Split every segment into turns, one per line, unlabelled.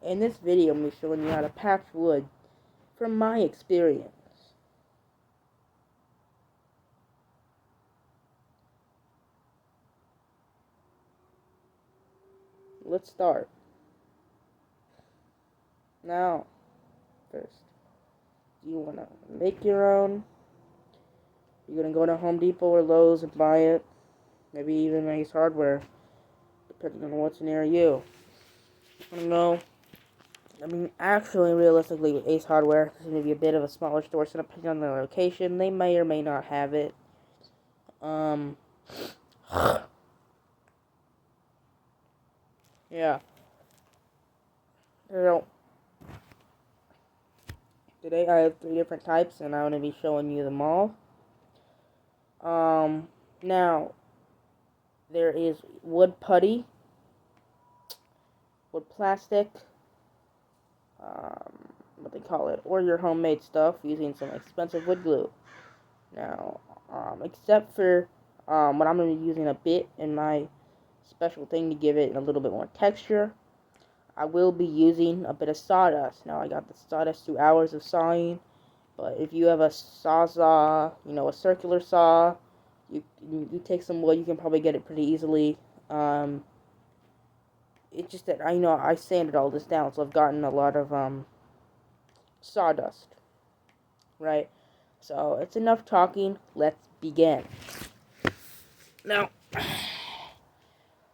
In this video, I'm going to be showing you how to patch wood from my experience. Let's start. Now, first, you want to make your own. You're going to go to Home Depot or Lowe's and buy it. Maybe even Ace Hardware, depending on what's near you. I don't know. Actually, realistically, with Ace Hardware, this is going to be a bit of a smaller store, so depending on the location, they may or may not have it. Yeah. So, today I have 3 different types, and I'm going to be showing you them all. Now, there is wood putty, wood plastic, what they call it, or your homemade stuff using some expensive wood glue. Now, except for what I'm going to be using a bit in my special thing to give it a little bit more texture, I will be using a bit of sawdust. Now, I got the sawdust through hours of sawing, but if you have a sawzall, a circular saw, you take some wood, you can probably get it pretty easily. It's just that I sanded all this down, so I've gotten a lot of sawdust. Right? So it's enough talking. Let's begin. Now, you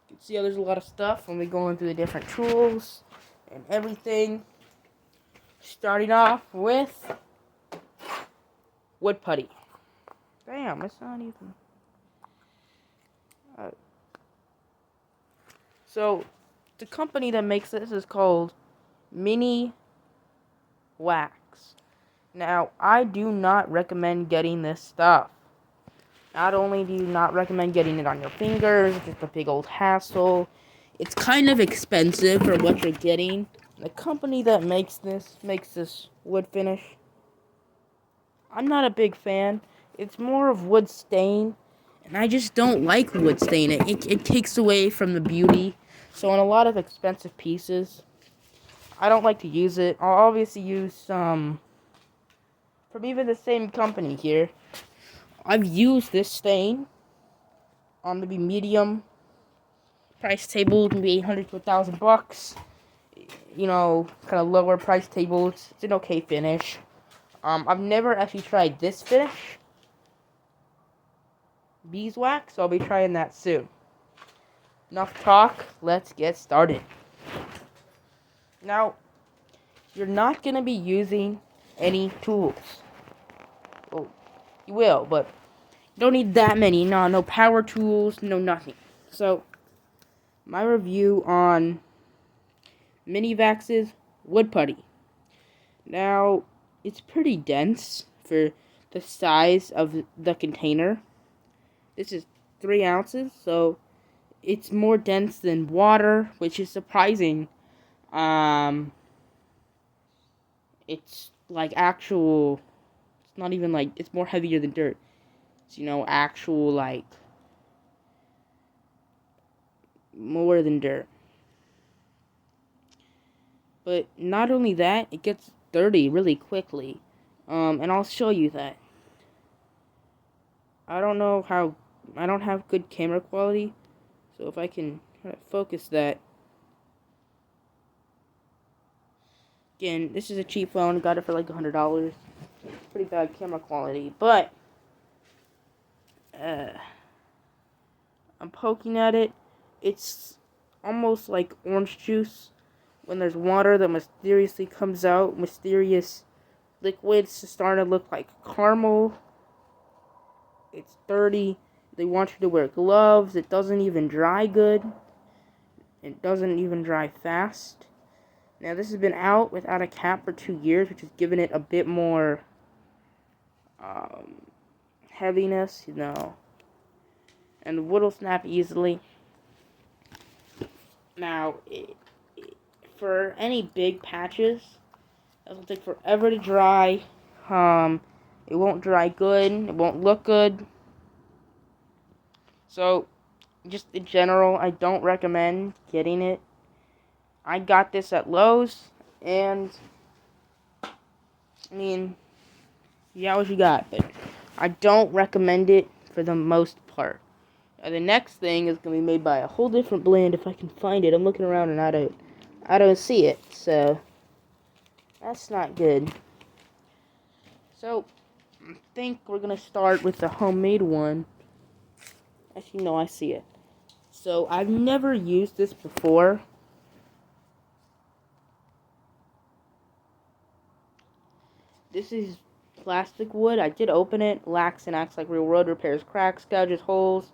can see how there's a lot of stuff when we're going through the different tools and everything. Starting off with wood putty. Damn, it's not even. So, the company that makes this is called Mini Wax. Now, I do not recommend getting this stuff. Not only do you not recommend getting it on your fingers, it's just a big old hassle. It's kind of expensive for what you're getting. The company that makes this wood finish, I'm not a big fan. It's more of wood stain, and I just don't like wood stain. It takes away from the beauty. So on a lot of expensive pieces, I don't like to use it. I'll obviously use some from even the same company here. I've used this stain on maybe medium price table, maybe 800 to $1,000. Kind of lower price tables. It's an okay finish. I've never actually tried this finish, beeswax, so I'll be trying that soon. Enough talk, let's get started. Now, you're not going to be using any tools. Well, you will, but you don't need that many. No power tools, no nothing. So, my review on Mini Wax's wood putty. Now, it's pretty dense for the size of the container. This is 3 ounces, so it's more dense than water, which is surprising. It's like actual, it's not even like, it's more heavier than dirt. It's, actual, like, more than dirt. But not only that, it gets dirty really quickly. And I'll show you that. I don't have good camera quality, so if I can focus that. Again, this is a cheap phone, got it for like $100. Pretty bad camera quality, but I'm poking at it. It's almost like orange juice when there's water that mysteriously comes out, mysterious liquids starting to look like caramel. It's dirty. They want you to wear gloves. It doesn't even dry good. It doesn't even dry fast. Now, this has been out without a cap for 2 years, which has given it a bit more heaviness, and the wood will snap easily. Now, for any big patches, it'll take forever to dry. It won't dry good. It won't look good. So, just in general, I don't recommend getting it. I got this at Lowe's, and I mean, yeah, what you got, but I don't recommend it for the most part. The next thing is gonna be made by a whole different brand if I can find it. I'm looking around and I don't see it, so that's not good. So I think we're gonna start with the homemade one. Actually, no, I see it. So I've never used this before. This is plastic wood. I did open it. Lax and acts like real wood. Repairs cracks, gouges holes.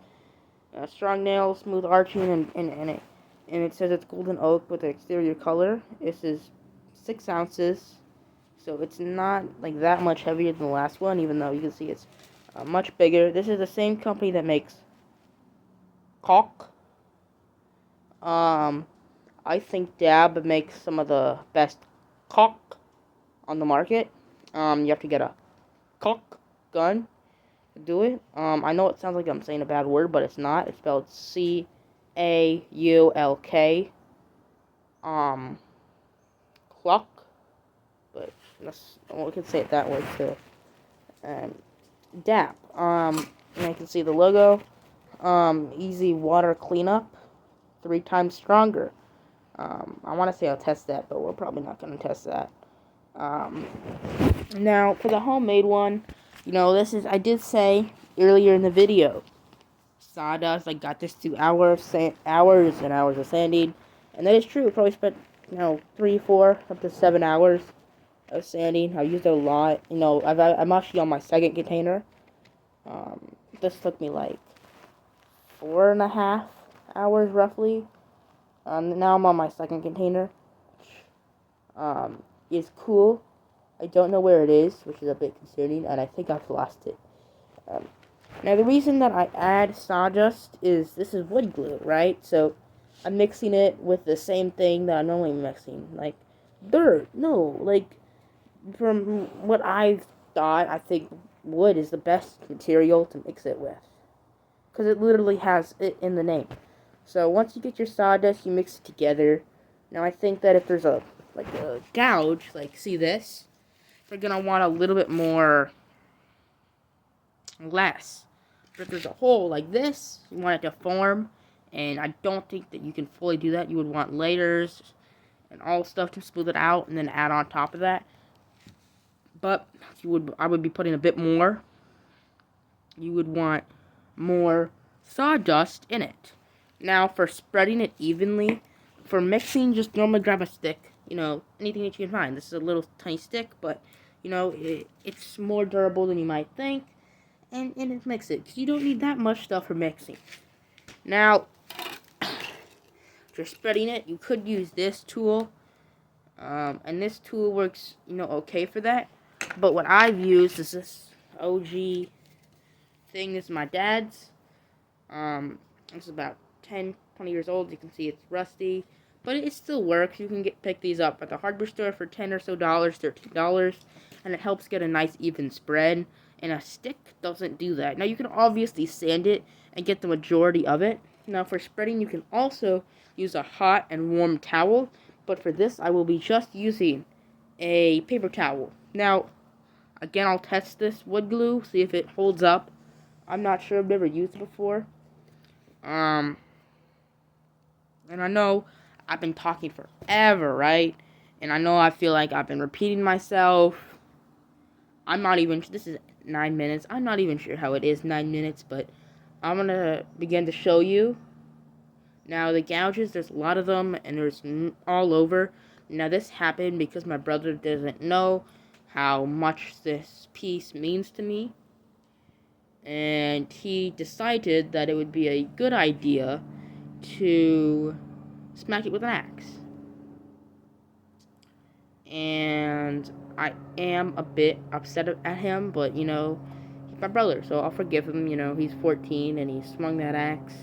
Strong nails, smooth arching, and it says it's golden oak with the exterior color. This is 6 ounces, so it's not like that much heavier than the last one, even though you can see it's much bigger. This is the same company that makes caulk. I think Dab makes some of the best caulk on the market. You have to get a caulk gun to do it. I know it sounds like I'm saying a bad word, but it's not. It's spelled C-A-U-L-K. Clock, but we can say it that way too. And DAP. And I can see the logo. Easy water cleanup. 3 times stronger. I want to say I'll test that, but we're probably not going to test that. Now, for the homemade one, I did say earlier in the video, sawdust, I got this through hours and hours of sanding, and that is true. Probably spent, 3, 4, up to 7 hours of sanding. I used it a lot. I'm actually on my second container. This took me like 4.5 hours roughly. Now I'm on my second container. It's cool. I don't know where it is, which is a bit concerning, and I think I've lost it. Now the reason that I add sawdust is this is wood glue, right? So I'm mixing it with the same thing that I'm normally mixing, like dirt. No, like from what I've thought, I think wood is the best material to mix it with, because it literally has it in the name. So once you get your sawdust, you mix it together. Now I think that if there's a gouge, like see this, you're gonna want a little bit more less. But if there's a hole like this, you want it to form, and I don't think that you can fully do that. You would want layers and all stuff to smooth it out, and then add on top of that. But I would be putting a bit more. You would want more sawdust in it. Now, for spreading it evenly, for mixing, just normally grab a stick. Anything that you can find. This is a little tiny stick, but, it's more durable than you might think. And mix it, because you don't need that much stuff for mixing. Now, if you're spreading it, you could use this tool. And this tool works, okay for that. But what I've used is this OG thing. This is my dad's. It's about 10, 20 years old. You can see it's rusty, but it still works. You can pick these up at the hardware store for $10 or so, $13, and it helps get a nice even spread. And a stick doesn't do that. Now you can obviously sand it and get the majority of it. Now for spreading, you can also use a hot and warm towel, but for this I will be just using a paper towel. Now, again, I'll test this wood glue, see if it holds up. I'm not sure, I've never used it before. And I know I've been talking forever, right? And I know I feel like I've been repeating myself. This is 9 minutes. I'm not even sure how it is 9 minutes, but I'm going to begin to show you. Now, the gouges, there's a lot of them, and there's all over. Now, this happened because my brother doesn't know how much this piece means to me. And he decided that it would be a good idea to smack it with an axe. And I am a bit upset at him, but, he's my brother, so I'll forgive him. He's 14, and he swung that axe.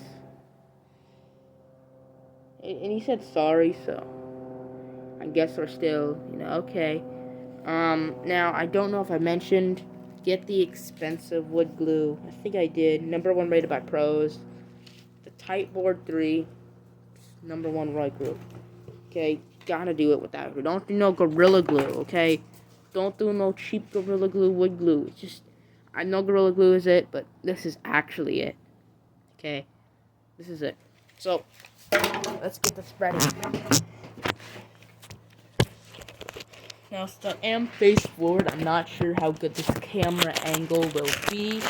And he said sorry, so I guess we're still, okay. Now, I don't know if I mentioned, get the expensive wood glue. I think I did. #1 rated by pros. The Titeboard 3. #1 Roy Group. Okay, gotta do it without glue. Don't do no Gorilla Glue, okay? Don't do no cheap Gorilla Glue wood glue. It's just, I know Gorilla Glue is it, but this is actually it. Okay, this is it. So, let's get this ready. Now, so I am face forward. I'm not sure how good this camera angle will be,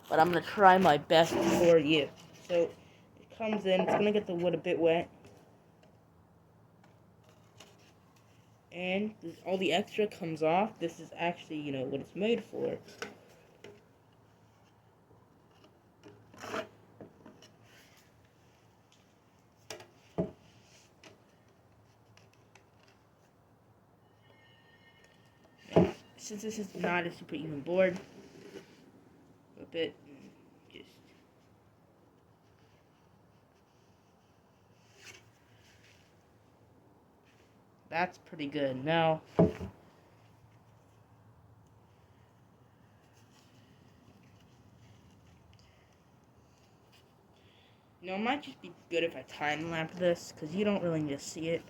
but I'm gonna try my best for you. So, it comes in. It's gonna get the wood a bit wet. And all the extra comes off. This is actually, you know, what it's made for. Now, since this is not a super even board, a bit, just that's pretty good. Now, you know, it might just be good if I time lapse this, because you don't really just see it.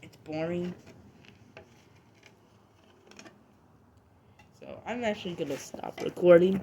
It's boring. So I'm actually gonna stop recording.